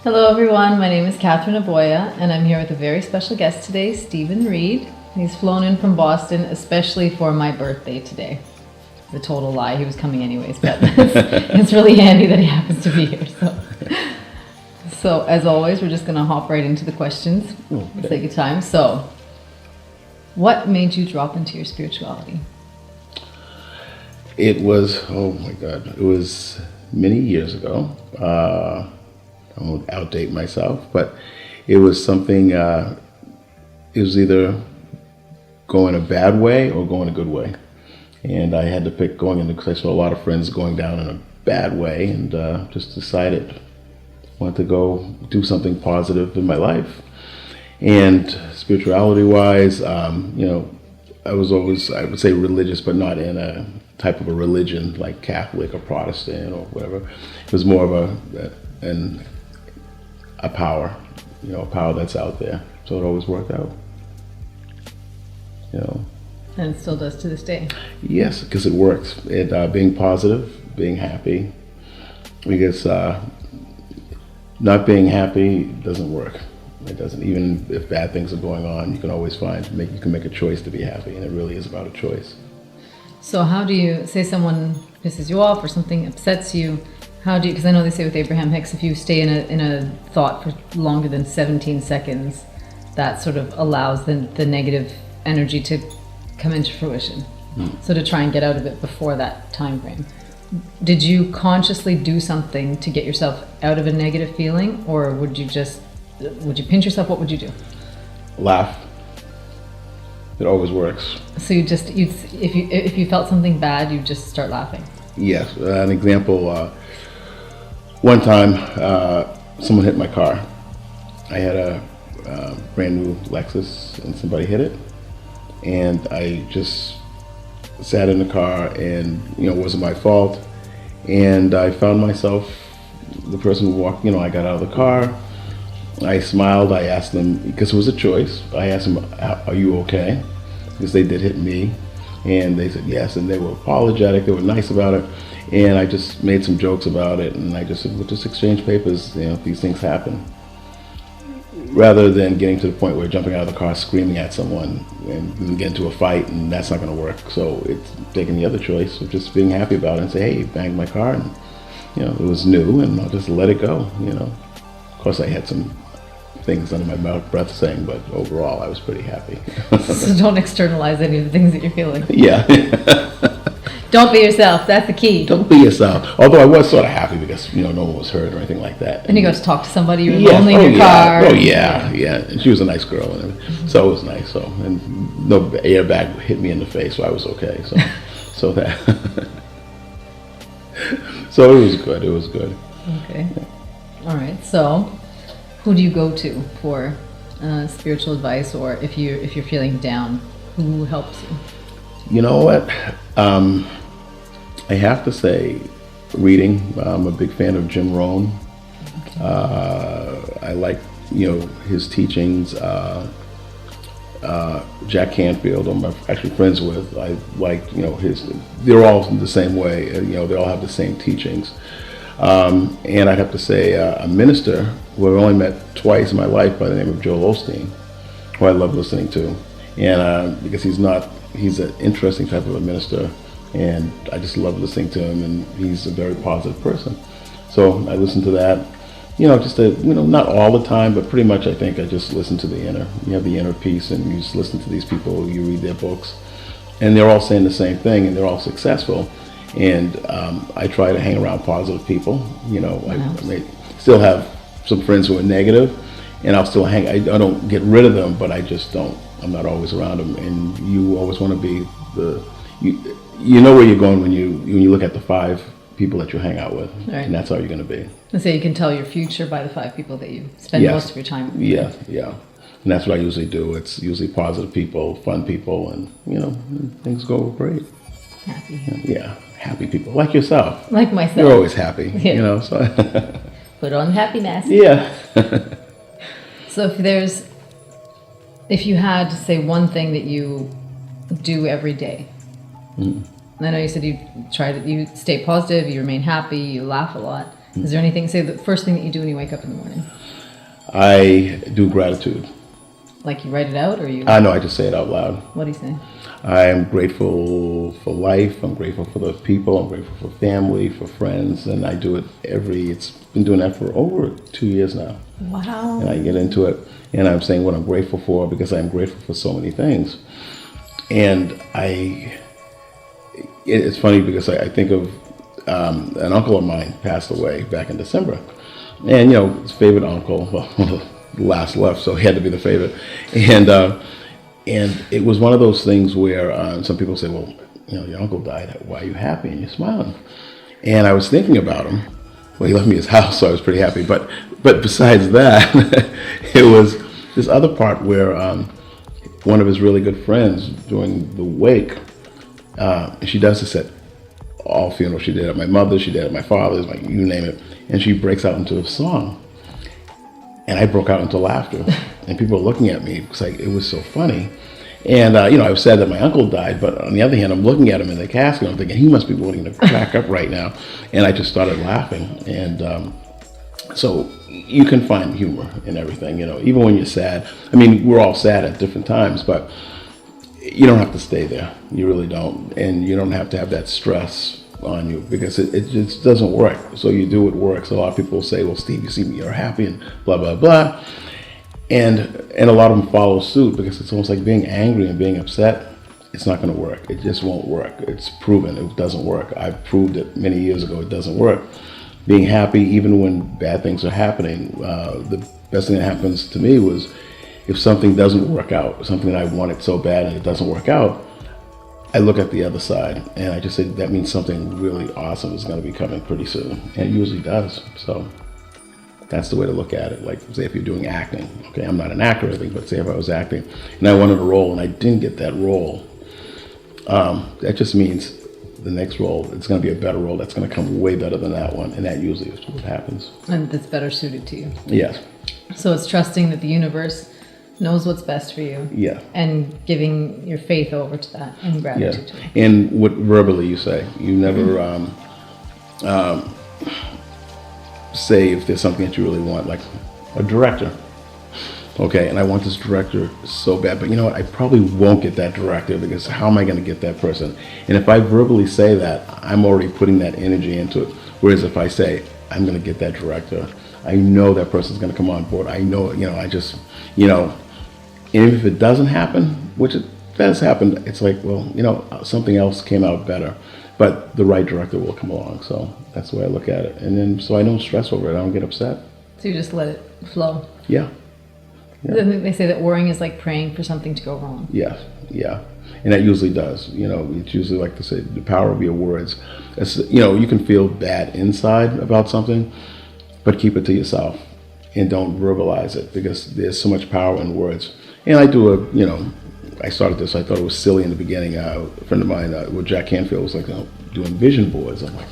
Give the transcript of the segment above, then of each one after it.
Hello everyone, my name is Kathryn Aboya and I'm here with a very special guest today, Reid. He's flown in from Boston especially for my birthday today. It's a total lie, he was coming anyways, but it's really handy that he happens to be here. So as always, we're just going to hop right into the questions. Okay. Take your time. So, what made you drop into your spirituality? It was, oh my God, it was many years ago. I won't outdate myself, but it was something, it was either going a bad way or going a good way. And I had to pick going into, because I saw a lot of friends going down in a bad way, and just decided I wanted to go do something positive in my life. And spirituality-wise, I was always, I would say religious, but not in a type of a religion like Catholic or Protestant or whatever. It was more of a power, a power that's out there. So it always worked out, And it still does to this day. Yes, because it works. Being positive, being happy, because not being happy doesn't work. It doesn't, even if bad things are going on, you can always you can make a choice to be happy, and it really is about a choice. So how do you, say someone pisses you off or something upsets you, how do you, because I know they say with Abraham Hicks, if you stay in a thought for longer than 17 seconds, that sort of allows the negative energy to come into fruition. So to try and get out of it before that time frame. Did you consciously do something to get yourself out of a negative feeling, or would you pinch yourself? What would you do? Laugh. It always works. So if you felt something bad, you just start laughing. Yes. An example, one time someone hit my car. I had a brand new Lexus and somebody hit it. And I just sat in the car, and it wasn't my fault. And I found myself, the person who walked, I got out of the car. I smiled. I asked them, because it was a choice. I asked them, "Are you okay?" Because they did hit me, and they said yes. And they were apologetic. They were nice about it. And I just made some jokes about it, and I just said, "We'll just exchange papers. These things happen." Rather than getting to the point where jumping out of the car, screaming at someone, and we can get into a fight, and that's not going to work. So it's taking the other choice of just being happy about it and say, "Hey, you banged my car, and it was new, and I'll just let it go." Of course, I had some things under my breath saying, but overall, I was pretty happy. So don't externalize any of the things that you're feeling. Yeah. Don't be yourself. That's the key. Don't be yourself. Although I was sort of happy because no one was hurt or anything like that. And you got to talk to somebody. You were lonely in your car. Oh yeah. And she was a nice girl, and everything. So it was nice. So, and no airbag hit me in the face, so I was okay. So that. So it was good. It was good. Okay. Yeah. All right. So, who do you go to for spiritual advice, or if you're feeling down, who helps you? You know what? I have to say, reading. I'm a big fan of Jim Rohn. Okay. I like, his teachings. Jack Canfield, I'm actually friends with. I like, they're all the same way. They all have the same teachings. And I'd have to say a minister who I've only met twice in my life by the name of Joel Osteen, who I love listening to. And because he's an interesting type of a minister, and I just love listening to him, and he's a very positive person. So I listen to that, not all the time, but pretty much I think I just listen to the inner. You have the inner peace, and you just listen to these people, you read their books, and they're all saying the same thing, and they're all successful. And I try to hang around positive people. You know, I may still have some friends who are negative, and I'll still hang. I don't get rid of them, but I just don't. I'm not always around them. And you always want to be you know where you're going when you look at the 5 people that you hang out with, right. And that's how you're going to be. And so you can tell your future by the 5 people that you spend most of your time with. Yeah, yeah. And that's what I usually do. It's usually positive people, fun people, and you know, things go great. Happy. Yeah, happy people like yourself. Like myself. You're always happy. Yeah. You know, so put on happy mask. Yeah. So if you had to say one thing that you do every day, I know you said you stay positive, you remain happy, you laugh a lot. Is there anything, say the first thing that you do when you wake up in the morning? I do gratitude. Like you write it out, or you? No, I just say it out loud. What do you say? I am grateful for life. I'm grateful for the people. I'm grateful for family, for friends, and I do it it's been doing that for over 2 years now. Wow. And I get into it, and I'm saying what I'm grateful for because I'm grateful for so many things. And it's funny because I think of an uncle of mine passed away back in December. And, you know, his favorite uncle, well, the last left, so he had to be the favorite. And it was one of those things where some people say, well, you know, your uncle died. Why are you happy? And you're smiling. And I was thinking about him. Well, he left me his house, so I was pretty happy. But besides that, it was this other part where one of his really good friends during the wake, she does this at all funerals. She did it at my mother's, she did it at my father's, like you name it. And she breaks out into a song. And I broke out into laughter. And people were looking at me because it was so funny. And, you know, I was sad that my uncle died, but on the other hand, I'm looking at him in the casket, I'm thinking, he must be wanting to crack up right now. And I just started laughing. And so you can find humor in everything, you know, even when you're sad. I mean, we're all sad at different times, but you don't have to stay there. You really don't. And you don't have to have that stress on you because it just doesn't work. So you do what works. A lot of people say, well, Steve, you see me, you're happy and blah, blah, blah. And a lot of them follow suit because it's almost like being angry and being upset. It's not going to work. It just won't work. It's proven it doesn't work. I proved it many years ago. It doesn't work. Being happy, even when bad things are happening, the best thing that happens to me was if something doesn't work out, something that I wanted so bad and it doesn't work out, I look at the other side and I just say that means something really awesome is going to be coming pretty soon. And it usually does. So that's the way to look at it. Like, say if you're doing acting, okay, I'm not an actor or anything, but say if I was acting and I wanted a role and I didn't get that role, that just means the next role, it's going to be a better role that's going to come way better than that one. And that usually is what happens. And that's better suited to you. Yes. So it's trusting that the universe knows what's best for you. Yeah. And giving your faith over to that and gratitude to it. And what verbally you say. You never say if there's something that you really want, like a director. Okay, and I want this director so bad, but you know what? I probably won't get that director because how am I going to get that person? And if I verbally say that, I'm already putting that energy into it. Whereas if I say, I'm going to get that director, I know that person's going to come on board. I know, you know, I just, you know, and if it doesn't happen, which it does happen, it's like, well, you know, something else came out better, but the right director will come along. So that's the way I look at it. And then, so I don't stress over it. I don't get upset. So you just let it flow. Yeah. Yeah. They say that worrying is like praying for something to go wrong. Yes, yeah. And that usually does. You know, it's usually like to say the power of your words. It's, you know, you can feel bad inside about something, but keep it to yourself and don't verbalize it because there's so much power in words. And I do you know, I started this, I thought it was silly in the beginning. A friend of mine, with Jack Canfield, was like, you know, doing vision boards. I'm like,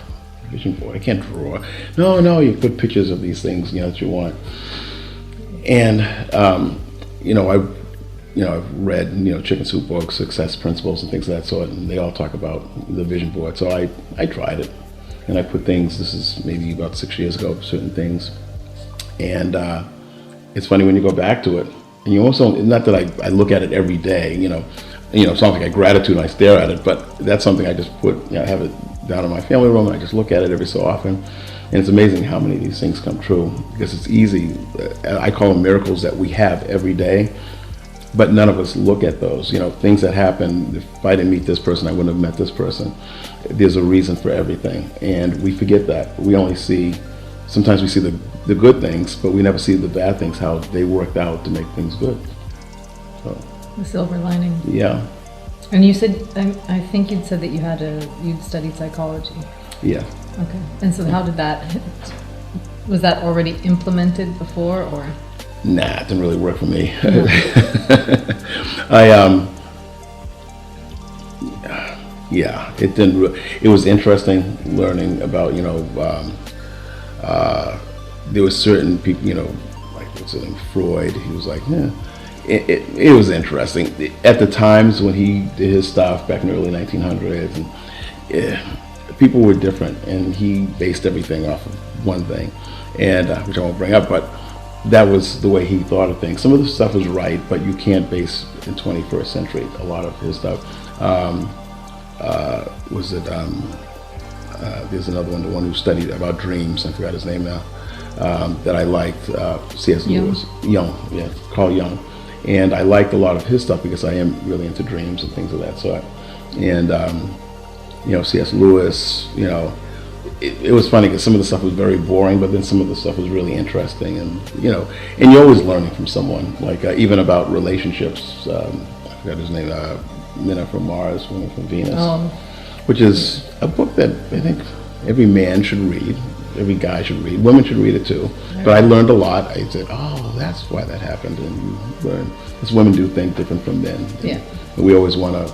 vision board, I can't draw. No, you put pictures of these things, you know, that you want. And, you know, I've read, you know, Chicken Soup books, Success Principles and things of that sort, and they all talk about the vision board. So I tried it, and I put things, this is maybe about 6 years ago, certain things. And it's funny when you go back to it, and you also, not that I look at it every day, you know, it's not like I gratitude and I stare at it, but that's something I just put, you know, I have it down in my family room, and I just look at it every so often. And it's amazing how many of these things come true because it's easy. I call them miracles that we have every day. but none of us look at those. Things that happen. If I didn't meet this person, I wouldn't have met this person. There's a reason for everything, and we forget that. We only see, sometimes we see the good things, but we never see the bad things, how they worked out to make things good. So, the silver lining. yeah. And you said, I think you'd said that you'd studied psychology. Yeah. Okay. And so how did that, was that already implemented before, or? Nah, it didn't really work for me. No. Yeah, it didn't. It was interesting learning about, there were certain people, like what's his name, Freud. He was like, yeah. It was interesting at the times when he did his stuff back in the early 1900s, and people were different, and he based everything off of one thing, and which I won't bring up, but that was the way he thought of things. Some of the stuff was right, but you can't base in 21st century a lot of his stuff. There's another one, the one who studied about dreams, I forgot his name now, that I liked, C.S. Lewis, Carl Jung. And I liked a lot of his stuff because I am really into dreams and things of that sort. And, C.S. Lewis, it was funny because some of the stuff was very boring, but then some of the stuff was really interesting. And, and you're always learning from someone, like even about relationships. I forgot his name, Men Are From Mars, Women From Venus, which is a book that I think every man should read. Every guy should read. Women should read it too. But I learned a lot. I said, oh, that's why that happened. And you learn, because women do think different from men. Yeah. And we always want to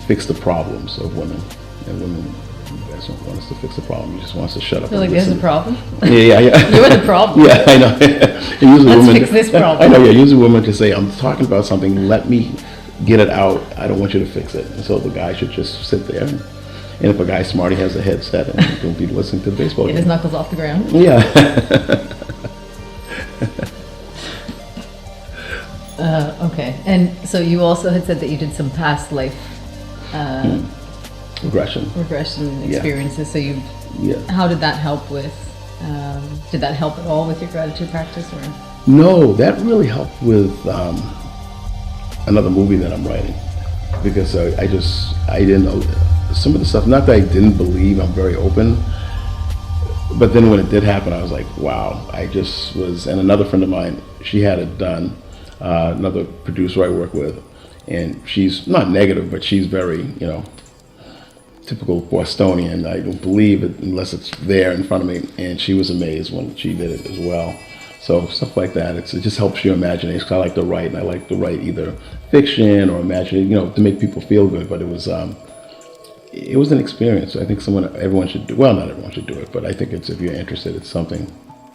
fix the problems of women. And women, you guys don't want us to fix the problem. You just want us to shut up. I feel like there's a problem. Yeah. You're the problem. Yeah, I know. Let's fix this problem. I know, yeah. Usually women just say, I'm talking about something, let me get it out. I don't want you to fix it. And so the guy should just sit there. And if a guy's smart, he has a headset and don't be listening to the baseball game. His knuckles off the ground. Yeah. Okay. And so you also had said that you did some past life regression experiences. So how did that help with, did that help at all with your gratitude practice? Or? No, that really helped with another movie that I'm writing, because I didn't know some of the stuff, not that I didn't believe, I'm very open, but then when it did happen, I was like, wow, I just was, and another friend of mine, she had it done, another producer I work with, and she's not negative, but she's very, typical Bostonian. I don't believe it unless it's there in front of me, and she was amazed when she did it as well. So stuff like that, it just helps your imagination, because I like to write, and I like to write either fiction or imagine, to make people feel good, but it was an experience. I think everyone should do. Well, not everyone should do it, but I think if you're interested, it's something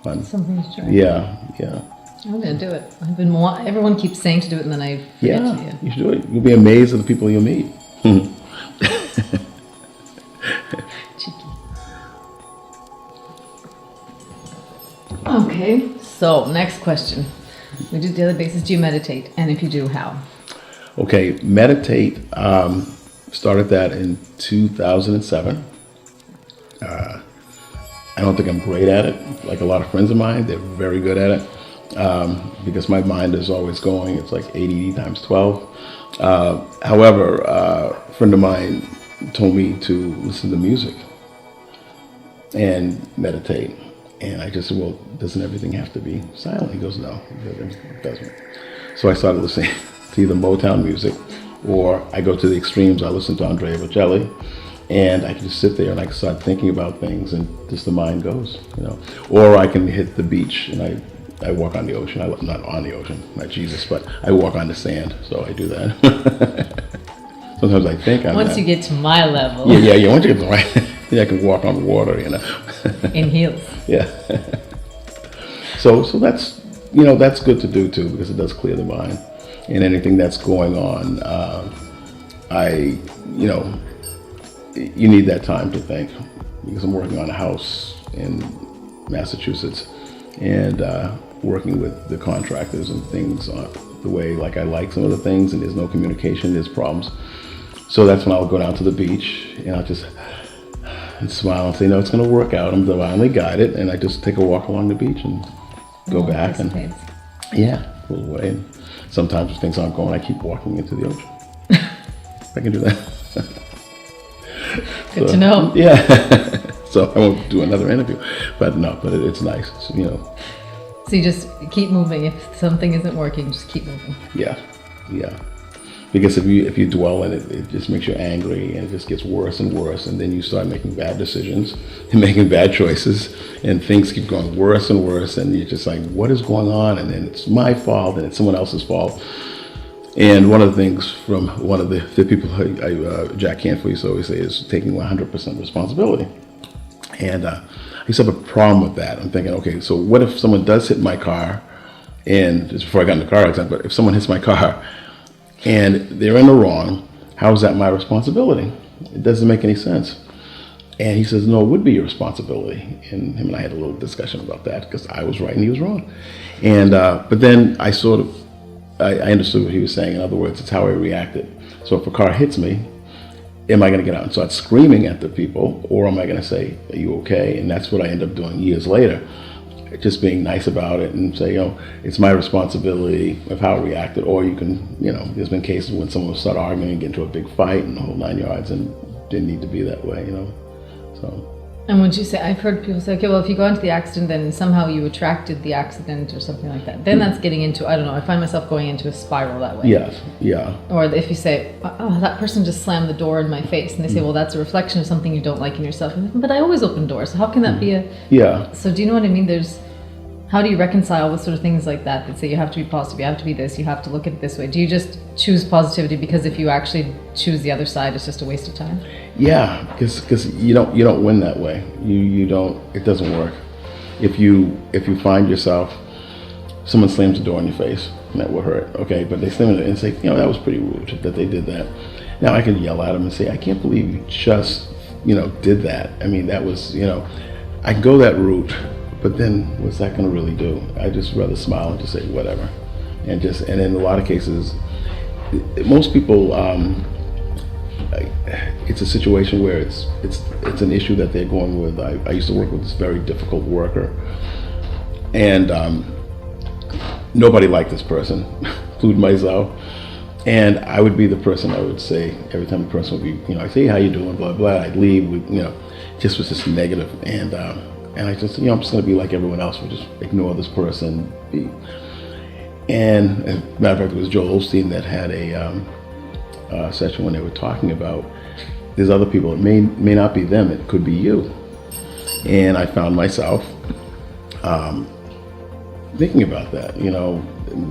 fun. Something to try. Yeah. I'm gonna do it. Everyone keeps saying to do it, and then I forget to. You should do it. You'll be amazed at the people you'll meet. Cheeky. Okay. So next question. We do daily basis. Do you meditate? And if you do, how? Okay, meditate. Started that in 2007. I don't think I'm great at it. Like a lot of friends of mine, they're very good at it, because my mind is always going. It's like ADD times 12. However, a friend of mine told me to listen to music and meditate. And I just said, well, doesn't everything have to be silent? He goes, no, it doesn't. So I started listening to either Motown music, or I go to the extremes. I listen to Andrea Bocelli, and I can just sit there and I can start thinking about things, and just the mind goes, Or I can hit the beach and I walk on the ocean. Not on the ocean, not Jesus, but I walk on the sand. So I do that. Sometimes I think once you get to my level. Yeah. Once you get to my, then I can walk on water, In heels. Yeah. So that's that's good to do too, because it does clear the mind. And anything that's going on, you need that time to think, because I'm working on a house in Massachusetts, and working with the contractors and things on the way, like I like some of the things, and there's no communication, there's problems. So that's when I'll go down to the beach, and I'll just smile and say, no, it's going to work out. I'm divinely guided, and I just take a walk along the beach and go back. Yeah, pull away. And sometimes if things aren't going, I keep walking into the ocean. I can do that. Good to know. Yeah. So I won't do another interview, but no, but it's nice, you know. So you just keep moving. If something isn't working, just keep moving. Yeah, yeah. Because if you dwell in it, it just makes you angry, and it just gets worse and worse, and then you start making bad decisions and making bad choices, and things keep going worse and worse, and you're just like, what is going on? And then it's my fault, and it's someone else's fault. And one of the things from one of the people Jack Canfield used to always say is taking 100% responsibility. And I used to have a problem with that. I'm thinking, okay, so what if someone does hit my car, and just before I got in the car accident, but if someone hits my car and they're in the wrong, how is that my responsibility? It doesn't make any sense. And he says, no, it would be your responsibility. And him and I had a little discussion about that, because I was right and he was wrong. And but then I understood what he was saying. In other words, it's how I reacted. So if a car hits me, am I going to get out and start screaming at the people, or am I going to say, are you okay? And that's what I ended up doing years later, just being nice about it and say, you know, it's my responsibility of how I reacted. Or you can, you know, there's been cases when someone will start arguing and get into a big fight and the whole 9 yards, and didn't need to be that way, you know. So. And would you say, I've heard people say, okay, well, if you got into the accident, then somehow you attracted the accident or something like that. Then that's getting into, I don't know, I find myself going into a spiral that way. Yes, yeah. Or if you say, oh, that person just slammed the door in my face, and they say, well, that's a reflection of something you don't like in yourself. But I always open doors, so how can that be a... Yeah. So do you know what I mean? How do you reconcile with sort of things like that say you have to be positive, you have to be this, you have to look at it this way? Do you just choose positivity because if you actually choose the other side, it's just a waste of time? Yeah, because you don't win that way. You don't. It doesn't work. If you find yourself, someone slams the door in your face, and that will hurt. Okay, but they slam it and say, you know, that was pretty rude that they did that. Now I can yell at them and say, I can't believe you just, you know, did that. I mean, that was, you know, I can go that route. But then what's that going to really do? I just rather smile and just say whatever, and in a lot of cases, most people, it's a situation where it's an issue that they're going with. I used to work with this very difficult worker, and nobody liked this person, including myself. And I would be the person I would say every time the person would be, you know, I say, how you doing, blah blah. I'd leave, you know, just was just negative, and I just, you know, I'm just going to be like everyone else. We'll just ignore this person. And as a matter of fact, it was Joel Osteen that had a session when they were talking about there's other people. It may not be them. It could be you. And I found myself thinking about that. You know,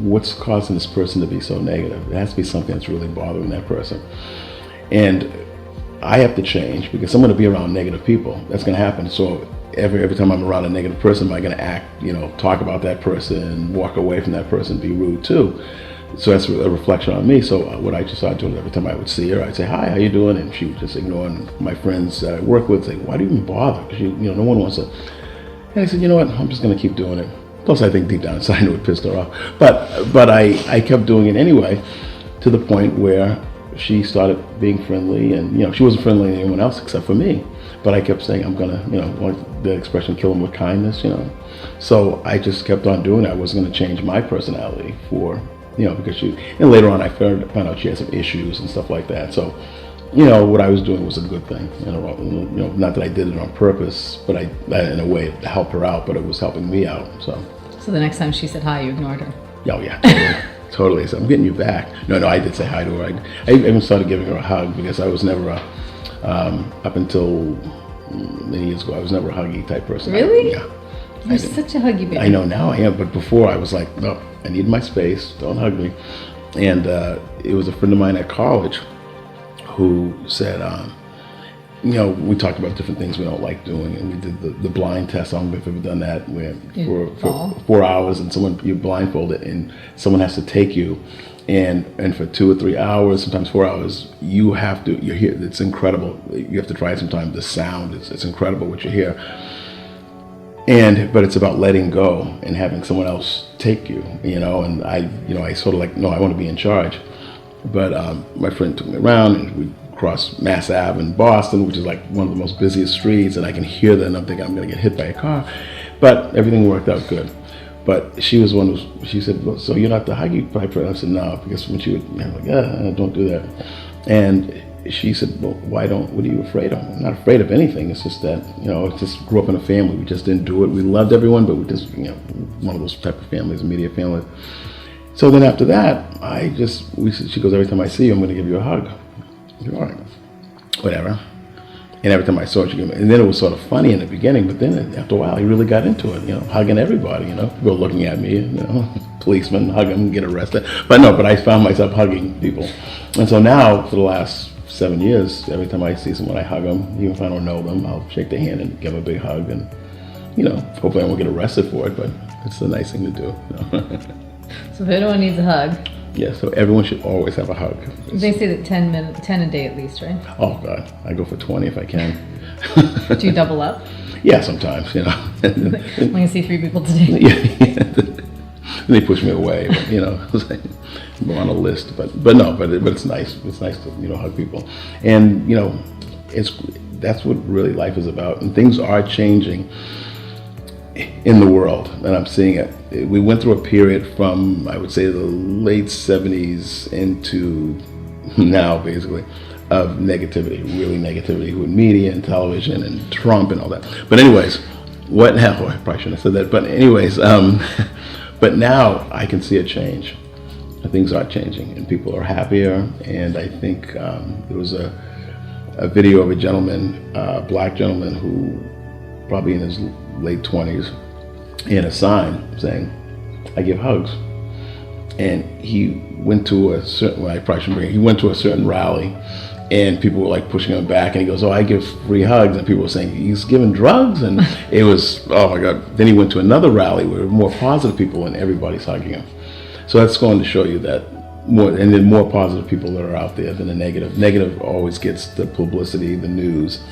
what's causing this person to be so negative? It has to be something that's really bothering that person. And I have to change, because I'm going to be around negative people. That's going to happen. So every time I'm around a negative person, am I going to act, you know, talk about that person, walk away from that person, be rude too? So that's a reflection on me. So what I just started doing, every time I would see her, I'd say, hi, how you doing? And she would just ignore. And my friends that I work with say, why do you even bother? Because you know, no one wants to. And I said, you know what? I'm just going to keep doing it. Plus, I think deep down inside, I knew it pissed her off. But I kept doing it anyway, to the point where she started being friendly, and you know, she wasn't friendly to anyone else except for me. But I kept saying, I'm gonna, you know, want the expression, kill them with kindness, you know. So I just kept on doing it. I wasn't gonna change my personality for, you know, because and later on I found out she had some issues and stuff like that. So, you know, what I was doing was a good thing. You know, not that I did it on purpose, but I in a way to help her out, but it was helping me out. So the next time she said hi, you ignored her? Oh yeah, totally. Totally. So I'm getting you back. No, I did say hi to her. I even started giving her a hug, because I was never up until many years ago, I was never a huggy type person. Really? Yeah. You're such a huggy baby. I know now I am, but before I was like, no, I need my space. Don't hug me. And it was a friend of mine at college who said, you know, we talked about different things we don't like doing, and we did the blind test. I don't know if you've ever done that, where for 4 hours, and you're blindfolded, and someone has to take you, and for 2 or 3 hours, sometimes 4 hours, you're here. It's incredible. You have to try it sometime. The sound, it's incredible what you hear. But it's about letting go and having someone else take you, you know. And I sort of like, no, I want to be in charge. But my friend took me around, and we crossed Mass Ave in Boston, which is like one of the most busiest streets, and I can hear that, and I'm thinking I'm going to get hit by a car. But everything worked out good. But she was one who, she said, well, so you're not the huggy type? I said, no, because when she would, I'm like, don't do that. And she said, well, what are you afraid of? I'm not afraid of anything. It's just that, I just grew up in a family. We just didn't do it. We loved everyone, but we just, one of those type of families, immediate families. So then after that, she goes, every time I see you, I'm going to give you a hug. I said, all right, whatever. And every time I saw her, she gave me, and then it was sort of funny in the beginning, but then after a while, he really got into it, hugging everybody, people looking at me, policemen, hug them, get arrested. But I found myself hugging people. And so now, for the last 7 years, every time I see someone, I hug them. Even if I don't know them, I'll shake their hand and give them a big hug. And, hopefully I won't get arrested for it, but it's a nice thing to do. So if anyone needs a hug. Yeah, so everyone should always have a hug. They say that 10 a day at least, right? Oh, God. I go for 20 if I can. Do you double up? Yeah, sometimes, I'm going to see 3 people today. Yeah. They push me away, but, I'm on a list. But it's nice. It's nice to, hug people. And, that's what really life is about. And things are changing in the world, and I'm seeing it. We went through a period from, I would say, the late 70s into now, basically, of negativity, really negativity with media and television and Trump and all that. But anyways, I probably shouldn't have said that. But anyways, but now I can see a change. Things are changing, and people are happier. And I think there was a video of a gentleman, a black gentleman, who probably in his late 20s, he had a sign saying, I give hugs. And he went to a certain, he went to a certain rally, and people were like pushing him back, and he goes, I give free hugs, and people were saying, he's giving drugs, and it was, oh my God. Then he went to another rally where more positive people, and everybody's hugging him. So that's going to show you that more positive people that are out there than the negative. Negative always gets the publicity, the news,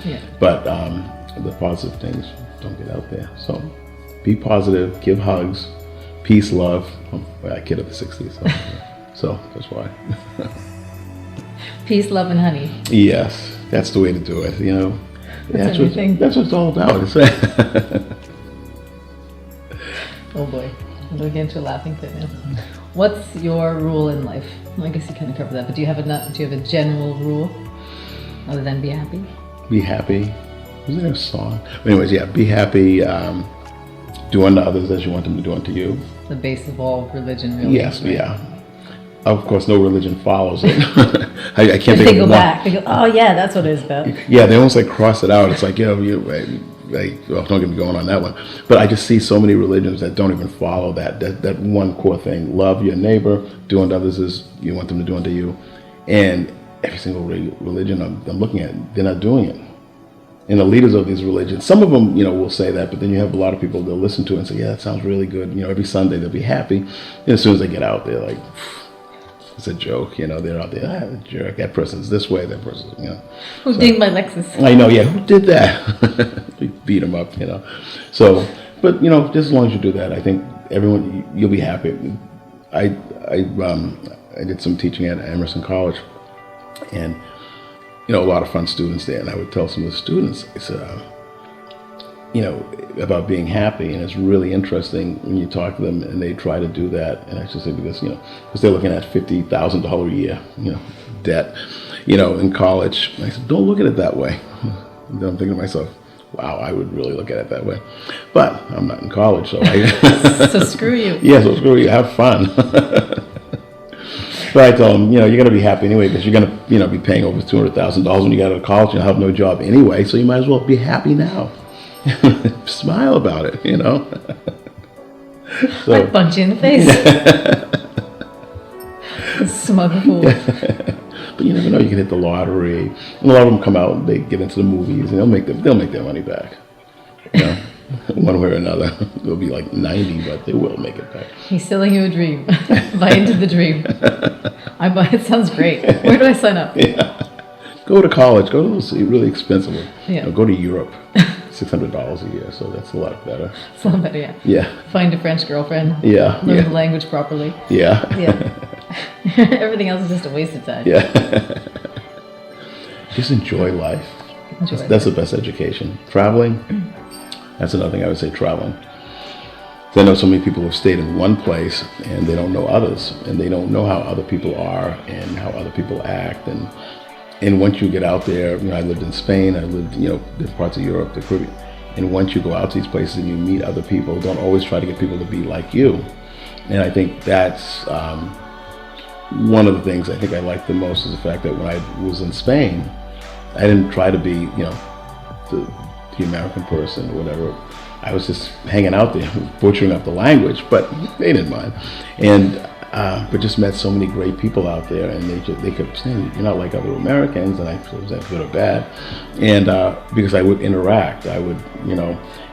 but the positive things don't get out there. So be positive, give hugs, peace, love. I kid of the 60s, so that's why. Peace, love, and honey. Yes, that's the way to do it. That's what it's all about. Oh boy, I'm going to get into a laughing fit now. What's your rule in life? Well, I guess you kind of covered that, but do you have a general rule other than be happy? Be happy. Isn't there a song? Anyways, yeah, be happy. Do unto others as you want them to do unto you. The base of all religion, really. Yes, right? Yeah. Of course, no religion follows it. I can't think they go back. They go, oh yeah, that's what it is about. Yeah, they almost cross it out. It's like, don't get me going on that one. But I just see so many religions that don't even follow that one core thing. Love your neighbor, do unto others as you want them to do unto you. And every single religion I'm looking at, they're not doing it. And the leaders of these religions, some of them, will say that, but then you have a lot of people, they'll listen to it and say, yeah, that sounds really good. Every Sunday they'll be happy. And as soon as they get out, they're like, it's a joke, they're out there, jerk, that person's this way, that person's, Who dinged my Lexus? I know, yeah, who did that? We beat them up, So, but, just as long as you do that, I think you'll be happy. I did some teaching at Emerson College, and a lot of fun students there, and I would tell some of the students, it's about being happy, and it's really interesting when you talk to them and they try to do that. And I should say because they're looking at $50,000 a year, debt, in college. And I said, don't look at it that way. And then I'm thinking to myself, wow, I would really look at it that way, but I'm not in college, so so screw you. Yeah, so screw you. Have fun. But I tell them, you're going to be happy anyway because you're going to, be paying over $200,000 when you get out of college. You'll have no job anyway, so you might as well be happy now. Smile about it, So, I'd punch you in the face. Smug fool. But you never know. You can hit the lottery. And a lot of them come out and they get into the movies, and they'll make their money back. One way or another. They'll be like 90, but they will make it back. He's selling you a dream. Buy into the dream. It sounds great. Where do I sign up? Yeah. Go to college. Go to those really expensive ones. Yeah. Go to Europe. $600 a year, so that's a lot better. It's a lot better, yeah. Yeah. Find a French girlfriend. Yeah. Learn the language properly. Yeah. Yeah. Everything else is just a waste of time. Yeah. Just enjoy life. That's the best education. Traveling, that's another thing I would say, traveling. I know so many people have stayed in one place and they don't know others, and they don't know how other people are and how other people act. And once you get out there, I lived in Spain, I lived, different parts of Europe, the Caribbean. And once you go out to these places and you meet other people, don't always try to get people to be like you. And I think that's one of the things I think I like the most, is the fact that when I was in Spain, I didn't try to be, the American person or whatever. I was just hanging out there, butchering up the language, but they didn't mind. And but just met so many great people out there, and they kept saying, "You're not like other Americans," and I was that good or bad. And because I would interact, I would,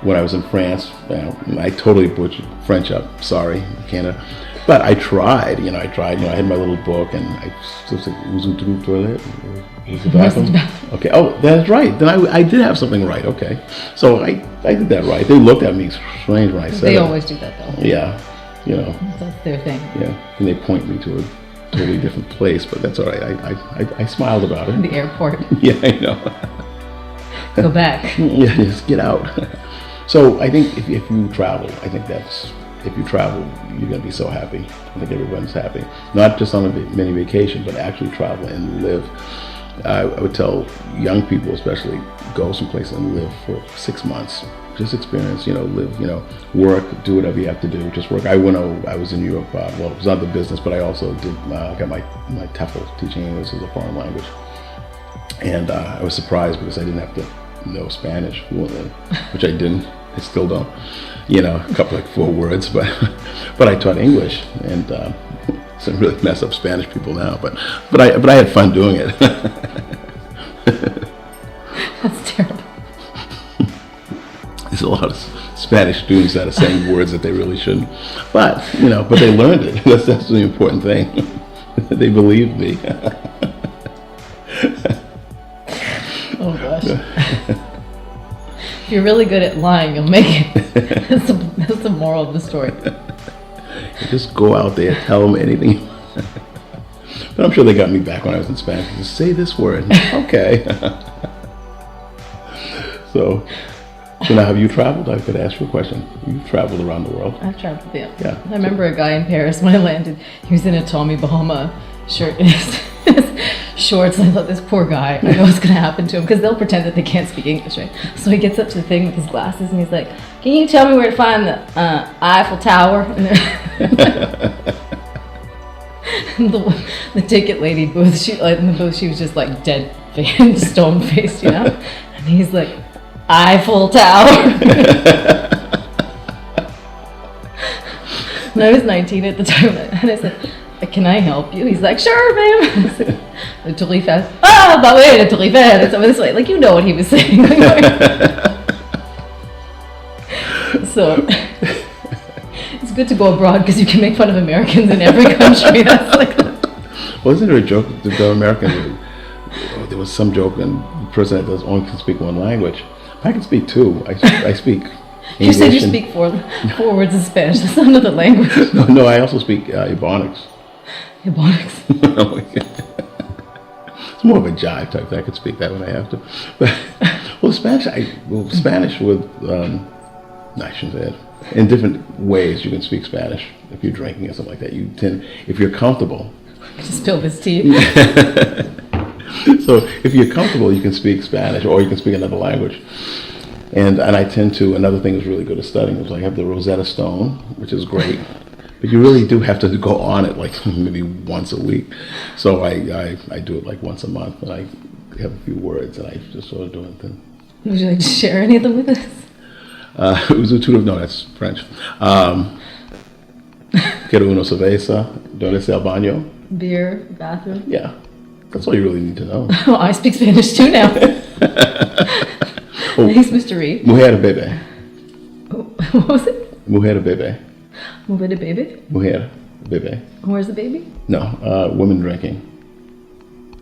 when I was in France, I totally butchered French up. Sorry, Canada. But I tried, I had my little book, and I still said, "Who's the toilet? Who's the bathroom?" Okay, oh, that's right. Then I did have something right, okay. So I did that right. They looked at me strange when I said it. They always do that, though. Yeah, That's their thing. Yeah, and they point me to a totally different place, but that's all right. I smiled about it. The airport. Yeah, I know. Go back. Yeah, just get out. So I think if you travel, if you travel, you're going to be so happy. I think everyone's happy. Not just on a mini vacation, but actually travel and live. I would tell young people especially, go someplace and live for 6 months. Just experience, live, work, do whatever you have to do. Just work. I was in Europe, it was not the business, but I also did, got my TEFL, teaching English as a foreign language. And I was surprised because I didn't have to know Spanish fluently, which I didn't. I still don't. A couple 4 words, but I taught English, and some really mess up Spanish people now. But I had fun doing it. That's terrible. There's a lot of Spanish students that are saying words that they really shouldn't. But but they learned it. That's the important thing. They believed me. Oh gosh. If you're really good at lying, you'll make it. That's the moral of the story. You just go out there, tell them anything. But I'm sure they got me back when I was in Spanish. Just say this word. Okay. So now, have you traveled? I could ask you a question. You've traveled around the world. I've traveled, yeah. Yeah. I remember a guy in Paris when I landed. He was in a Tommy Bahama shirt and his shorts. And I thought, this poor guy, I know what's going to happen to him, because they'll pretend that they can't speak English, right? So he gets up to the thing with his glasses and he's like, "Can you tell me where to find the Eiffel Tower?" And the ticket lady booth, she was just like dead faced, stone faced, And he's like, "Eiffel Tower." And I was 19 at the time, and I said, "Can I help you?" He's like, "Sure, ma'am." I said, "The Tour Eiffel." "Ah, bah oui, the Tour Eiffel." It's over this way. Like, what he was saying. So it's good to go abroad because you can make fun of Americans in every country. That's like. Wasn't there a joke that the Americans? There was some joke, and the person that only can speak one language. I can speak 2. I speak English. You said you speak 4 words in Spanish. That's not another language. No, I also speak Ebonics. Ebonics. It's more of a jive type thing. I could speak that when I have to. But Spanish with I shouldn't say it. In different ways, you can speak Spanish. If you're drinking or something like that, if you're comfortable. Just spill his tea. So if you're comfortable, you can speak Spanish, or you can speak another language. And I tend to. Another thing that's really good at studying is I have the Rosetta Stone, which is great. But you really do have to go on it like maybe once a week. So I do it like once a month, and I have a few words, and I just sort of do it then. Would you like to share any of them with us? No, that's French. Quiero una cerveza. ¿Dónde está el baño? Beer, bathroom. Yeah, that's all you really need to know. Oh, I speak Spanish too now. Thanks, Mr. Reid. Mujer de bebé. What was it? Mujer de bebé. Mujer de baby? Mujer de bebé. Where's the baby? No, women drinking.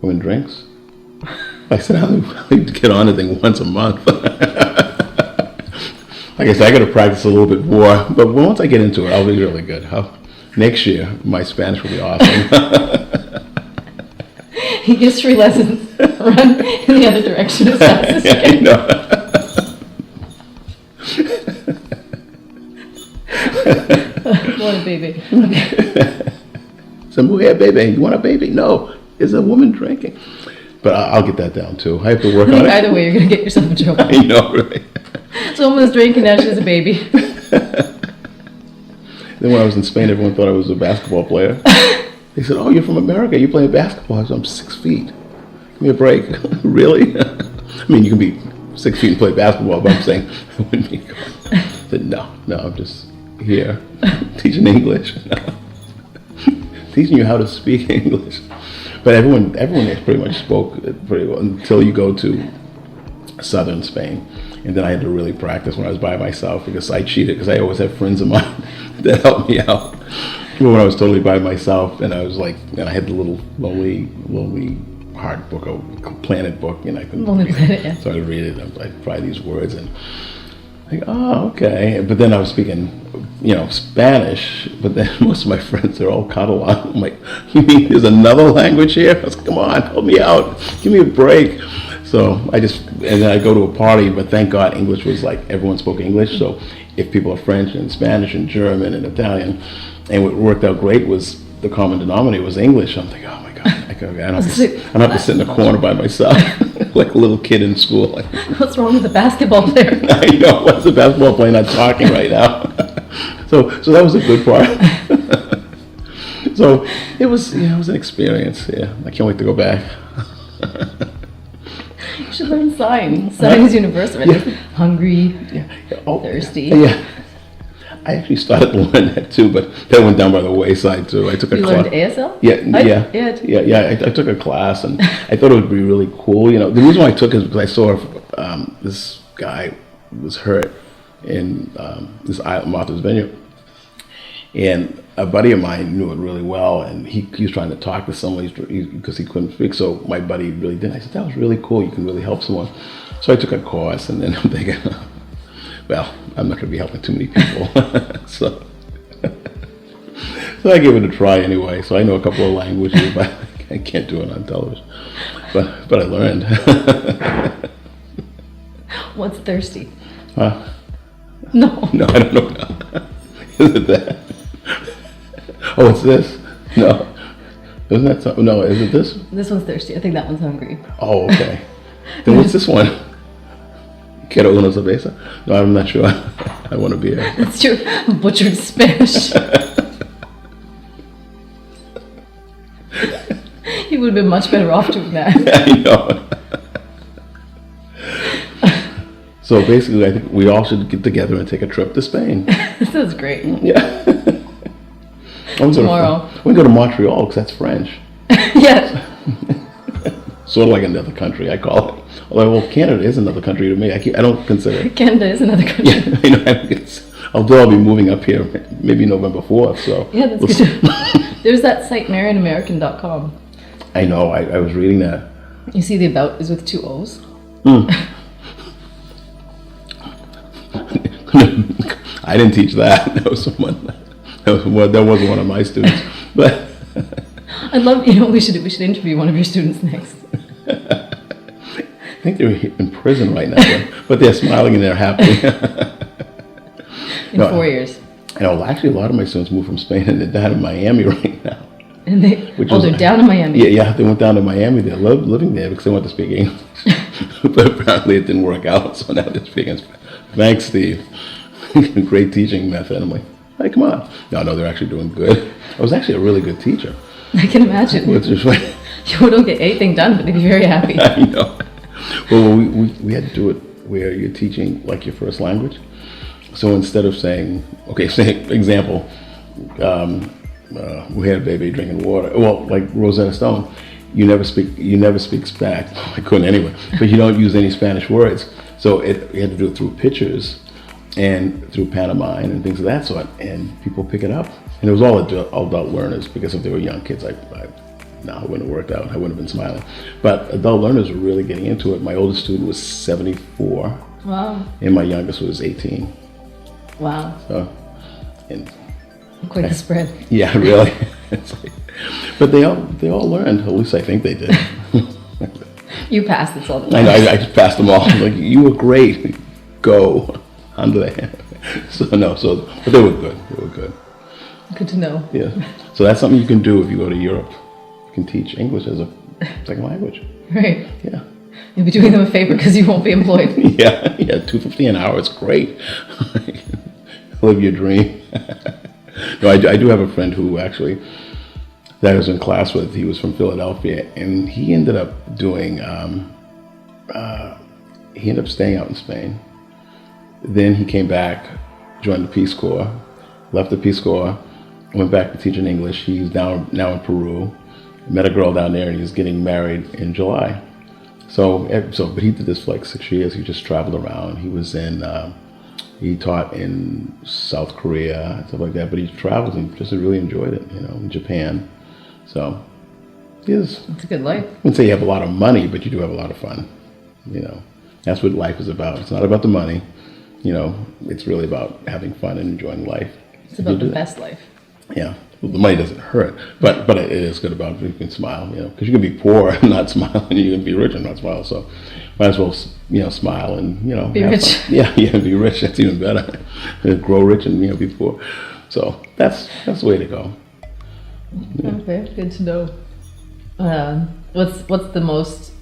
Women drinks. I said I need to get on the thing once a month. Like I said, I got to practice a little bit more, but once I get into it, I'll be really good. Next year, my Spanish will be awesome. He gets free lessons. Run in the other direction as fast as you can. baby. So, mujer baby, you want a baby? No, is a woman drinking? But I'll get that down too. I have to work on it. Either way, you're going to get yourself in trouble. I know, right? Someone's drinking, now she has a baby. Then when I was in Spain, everyone thought I was a basketball player. They said, "Oh, you're from America. You play basketball." I said, "I'm 6 feet. Give me a break." Really? I mean, you can be 6 feet and play basketball, but I'm saying I wouldn't be. I said, no, I'm just here teaching English. Teaching you how to speak English. But everyone pretty much spoke pretty well until you go to southern Spain. And then I had to really practice when I was by myself because I cheated because I always have friends of mine that helped me out. But when I was totally by myself and I was like, and I had the little lonely heart book, a planet book, and I couldn't Lonely read Planet, it. yeah. So I read it and I'd try these words and like, oh, okay. But then I was speaking, Spanish, but then most of my friends are all Catalan. I'm like, you mean there's another language here? I was like, come on, help me out. Give me a break. So and then I go to a party, but thank God English was like, everyone spoke English. So if people are French and Spanish and German and Italian, and what worked out great was the common denominator was English. I'm thinking, oh my God, I don't have to sit in a corner by myself like a little kid in school. Like, what's wrong with the basketball player? I know, what's the basketball player not talking right now? So that was a good part. So it was an experience. Yeah, I can't wait to go back. You should learn sign. Sign is universal. Right? Yeah. Hungry, Oh, thirsty. Yeah. I actually started to learn that too, but that went down by the wayside too. I took a You class. learned ASL? Yeah. I took a class and I thought it would be really cool. The reason why I took it is because I saw this guy was hurt in this Martha's Vineyard, and a buddy of mine knew it really well, and he was trying to talk to someone because he couldn't speak. So my buddy really did. I said, that was really cool. You can really help someone. So I took a course, and then I'm thinking, well, I'm not going to be helping too many people. So I gave it a try anyway. So I know a couple of languages, but I can't do it on television. But I learned. What's thirsty? Huh? No. No, I don't know. Is it that? Oh, it's this? No. Isn't that something? No, is it this? This one's thirsty. I think that one's hungry. Oh, okay. Then what's this one? Quiero una cerveza? No, I'm not sure. I want to be here. That's your butchered Spanish. You would have been much better off doing that. I know. So basically, I think we all should get together and take a trip to Spain. This is great. Yeah. Tomorrow. We go to Montreal because that's French. Yes. Sort of like another country, I call it. Although, well, Canada is another country to me. I don't consider it. Canada is another country. Yeah, although I'll be moving up here maybe November 4th, so. Yeah, that's good. There's that site, MarrionAmerican.com. I know, I was reading that. You see the about is with 2 O's. I didn't teach that. That wasn't one of my students. But I'd love, we should interview one of your students next. I think they're in prison right now, but they're smiling and they're happy. In 4 years. Actually, a lot of my students moved from Spain and they're down in Miami right now. And they're down in Miami. Yeah, they went down to Miami. They're living there because they want to speak English. But apparently it didn't work out, so now they're speaking Spanish. Thanks, Steve. Great teaching method. I'm like, hey, come on. No, they're actually doing good. I was actually a really good teacher. I can imagine. You don't get anything done, but they'd be very happy. I know. Well, we had to do it where you're teaching like your first language. So instead of saying, say example, we had a baby drinking water. Well, like Rosetta Stone, you never speak Spanish. I couldn't anyway. But you don't use any Spanish words. So you had to do it through pictures and through pantomime and things of that sort. And people pick it up. And it was all adult learners because if they were young kids, it wouldn't have worked out. I wouldn't have been smiling. But adult learners were really getting into it. My oldest student was 74. Wow. And my youngest was 18. Wow. So, and quite the spread. Yeah, really. But they all learned. At least I think they did. You passed. It's all that I know. I just passed them all. Like, you were great. Go under the hand. But they were good. They were good. Good to know. Yeah. So that's something you can do if you go to Europe. You can teach English as a second language. Right. Yeah. You'll be doing them a favor because you won't be employed. Yeah. $2.50 an hour. It's great. Live your dream. No, I do have a friend who actually that I was in class with. He was from Philadelphia, and he ended up doing. He ended up staying out in Spain. Then he came back, joined the Peace Corps, left the Peace Corps, went back to teaching English. He's now in Peru. Met a girl down there, and he's getting married in July. But he did this for like 6 years. He just traveled around. He was in. He taught in South Korea and stuff like that. But he traveled and just really enjoyed it. In Japan. So, it's a good life. I wouldn't say you have a lot of money, but you do have a lot of fun. That's what life is about. It's not about the money. It's really about having fun and enjoying life. It's about the best life. Yeah. Well, the money doesn't hurt, but it is good about you can smile, because you can be poor and not smile, and you can be rich and not smile. So, might as well, smile and be rich. Fun. Yeah, be rich. That's even better. Grow rich and be poor. So that's the way to go. Yeah. Okay, good to know. What's the most?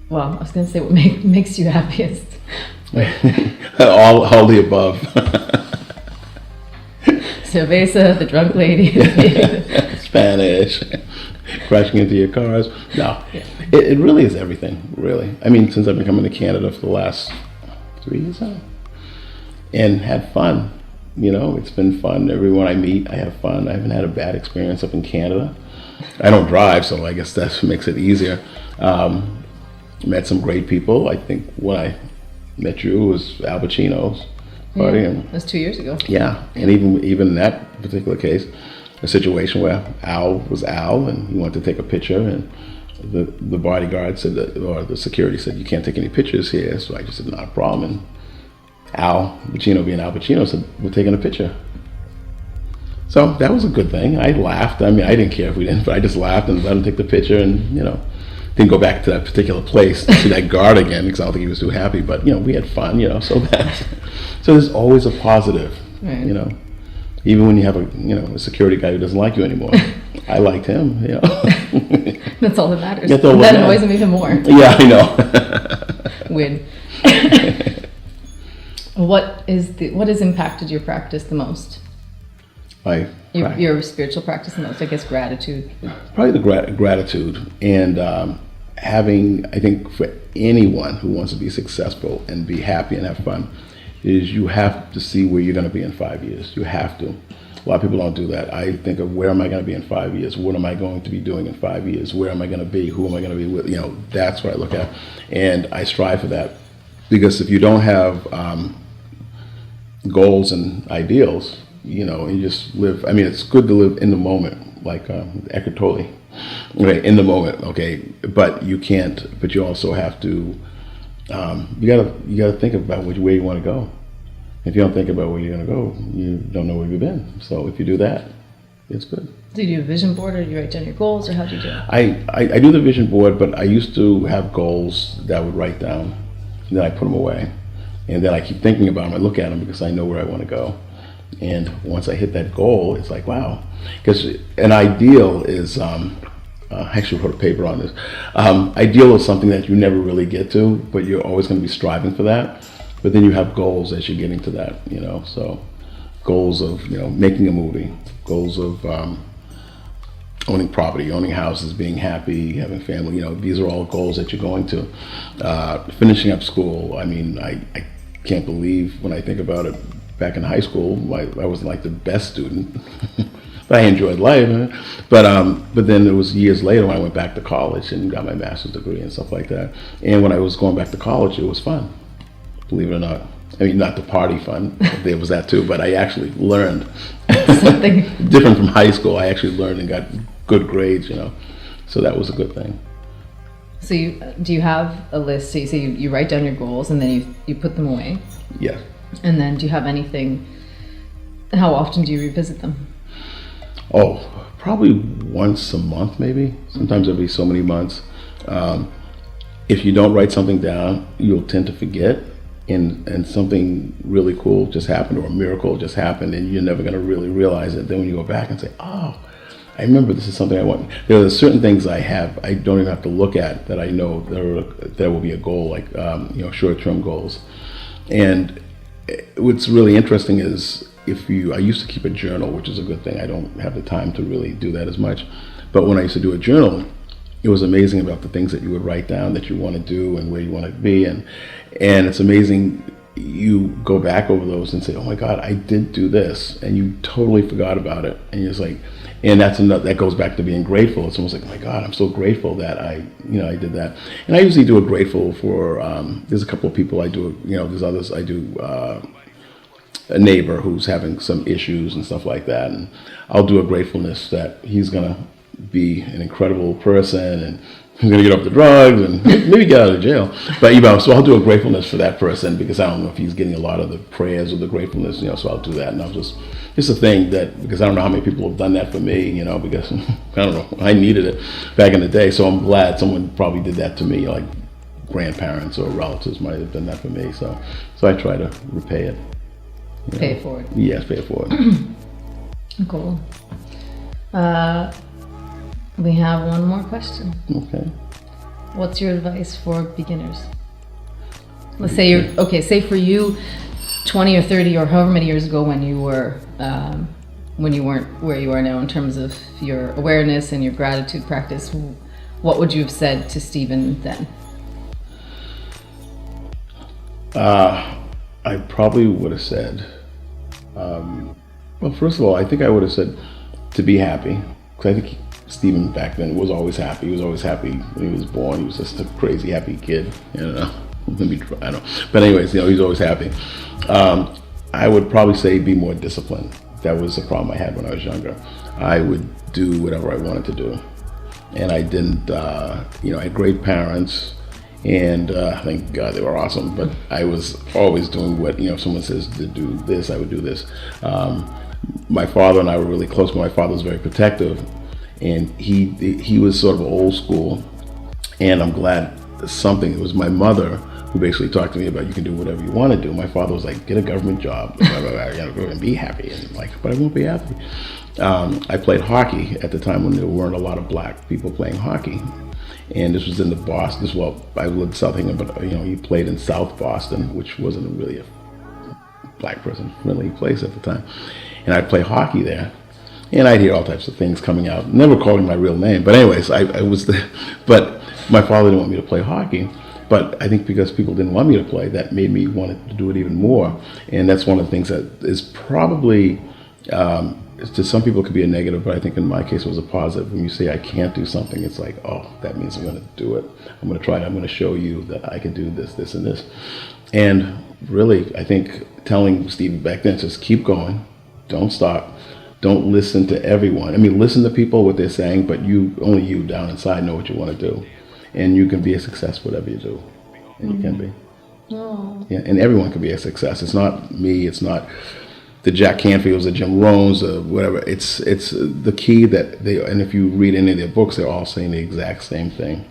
Well, I was going to say what makes you happiest. all the above. Cerveza, the drunk lady. Spanish, crashing into your cars. No, yeah. It really is everything, really. I mean, since I've been coming to Canada for the last 3 years now, and had fun. It's been fun. Everyone I meet, I have fun. I haven't had a bad experience up in Canada. I don't drive, so I guess that makes it easier. Met some great people. I think when I met you, it was Al Pacino's party. Yeah, that was 2 years ago. Yeah, and even in that particular case, a situation where Al was Al, and he wanted to take a picture, and the bodyguard said or the security said, "You can't take any pictures here." So I just said, "Not a problem." And Al Pacino, being Al Pacino, said, "We're taking a picture." So that was a good thing. I laughed. I mean, I didn't care if we didn't, but I just laughed and let him take the picture, and didn't go back to that particular place to see that guard again because I don't think he was too happy. But we had fun. So there's always a positive. Right. Even when you have a security guy who doesn't like you anymore. I liked him. That's all that matters. That annoys him even more. Yeah, I know. Win. What has impacted your practice the most? Your spiritual practice the most, I guess, gratitude. Probably the gratitude and having, I think, for anyone who wants to be successful and be happy and have fun, is you have to see where you're going to be in 5 years. You have to. A lot of people don't do that. I think of where am I going to be in 5 years? What am I going to be doing in 5 years? Where am I going to be? Who am I going to be with? That's what I look at. And I strive for that. Because if you don't have goals and ideals, you just live. I mean, it's good to live in the moment, like Eckhart Tolle. Okay, in the moment, okay. But you can't, but you also have to, you gotta think about where you want to go. If you don't think about where you're going to go, you don't know where you've been. So if you do that, it's good. Do you do a vision board, or do you write down your goals, or how do you do it? I do the vision board, but I used to have goals that I would write down, and then I put them away. And then I keep thinking about them. I look at them because I know where I want to go. And once I hit that goal, it's like, wow. Because an ideal is, I actually wrote a paper on this. Ideal is something that you never really get to, but you're always going to be striving for that. But then you have goals as you're getting to that, So goals of, making a movie, goals of owning property, owning houses, being happy, having family, these are all goals that you're going to. Finishing up school, I mean, I can't believe when I think about it, back in high school, I wasn't like the best student, but I enjoyed life. But then it was years later when I went back to college and got my master's degree and stuff like that. And when I was going back to college, it was fun, believe it or not. I mean, not the party fun, there was that too, but I actually learned something different from high school. I actually learned and got good grades, so that was a good thing. So do you have a list? So you say you write down your goals and then you put them away? Yeah. And then do you have anything, how often do you revisit them? Oh, probably once a month maybe, sometimes every so many months. If you don't write something down, you'll tend to forget. and something really cool just happened, or a miracle just happened, and you're never going to really realize it. Then when you go back and say, oh, I remember this is something I want. There are certain things I don't even have to look at, that I know there will be a goal, like short-term goals. And what's really interesting is, I used to keep a journal, which is a good thing. I don't have the time to really do that as much. But when I used to do a journal, it was amazing about the things that you would write down that you want to do and where you want to be. And it's amazing, you go back over those and say, oh my God, I did do this. And you totally forgot about it. And you're just like, and that goes back to being grateful. It's almost like, oh my God, I'm so grateful that I did that. And I usually do a grateful for, there's a couple of people I do, there's others I do, a neighbor who's having some issues and stuff like that. And I'll do a gratefulness that he's going to be an incredible person, and he's going to get off the drugs and maybe get out of jail. But so I'll do a gratefulness for that person, because I don't know if he's getting a lot of the prayers or the gratefulness, so I'll do that. And it's a thing because I don't know how many people have done that for me, because I don't know, I needed it back in the day. So I'm glad someone probably did that to me, like grandparents or relatives might have done that for me. So I try to repay it. Pay it forward. Yes, pay it forward. Cool. We have one more question. Okay. What's your advice for beginners? Let's say say for you, 20 or 30 or however many years ago, when you weren't where you are now in terms of your awareness and your gratitude practice, what would you have said to Stephen then? I probably would have said, well, first of all, I think I would have said to be happy, because I think Stephen back then was always happy. He was always happy when he was born. He was just a crazy happy kid. I don't know. But anyways, he's always happy. I would probably say be more disciplined. That was the problem I had when I was younger. I would do whatever I wanted to do, and I didn't. I had great parents, and thank God they were awesome. But I was always doing what if someone says to do this, I would do this. My father and I were really close, but my father was very protective. And he was sort of old school, and I'm glad it was my mother who basically talked to me about, you can do whatever you want to do. My father was like, get a government job, and be happy. And but I won't be happy. I played hockey at the time when there weren't a lot of black people playing hockey, and this was in the Boston. I lived in South England, but he played in South Boston, which wasn't really a black person friendly place at the time. And I'd play hockey there. And I'd hear all types of things coming out. Never calling my real name. But anyways, I was there. But my father didn't want me to play hockey. But I think because people didn't want me to play, that made me want to do it even more. And that's one of the things that is probably, to some people it could be a negative, but I think in my case it was a positive. When you say I can't do something, it's like, oh, that means I'm going to do it. I'm going to try it. I'm going to show you that I can do this, this, and this. And really, I think telling Steve back then, just keep going. Don't stop. Don't listen to everyone. I mean, listen to people, what they're saying, but only you down inside know what you want to do. And you can be a success whatever you do. And you can be. Oh. Yeah, and everyone can be a success. It's not me, it's not the Jack Canfields, the Jim Rohns, whatever. It's the key that and if you read any of their books, they're all saying the exact same thing.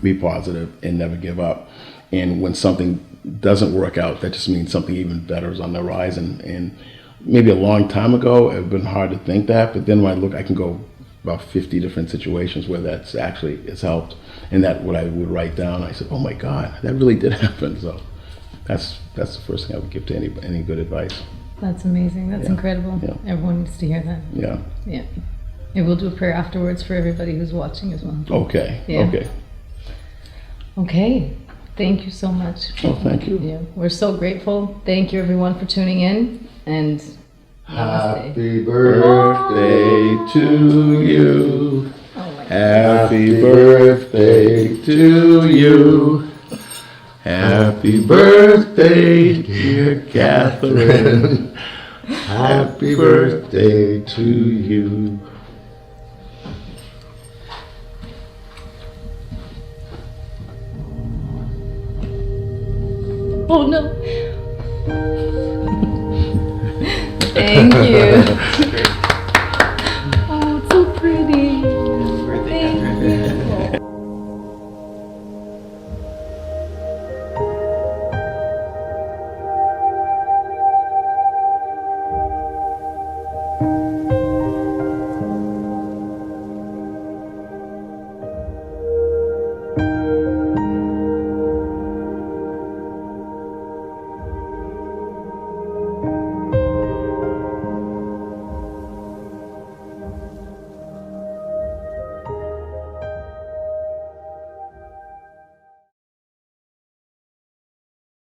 Be positive and never give up. And when something doesn't work out, that just means something even better is on the horizon. And maybe a long time ago, it would have been hard to think that, but then when I look, I can go about 50 different situations where it's helped. And that what I would write down, I said, oh my God, that really did happen. So that's the first thing I would give to any good advice. That's amazing. That's incredible. Yeah. Everyone needs to hear that. Yeah. Yeah. And we'll do a prayer afterwards for everybody who's watching as well. Okay. Yeah. Okay. Okay. Thank you so much. Oh, thank you. Yeah. We're so grateful. Thank you everyone for tuning in. And namaste. Happy birthday to you. Happy birthday to you. Happy birthday, dear Kathryn. Happy birthday to you. Oh no. Thank you.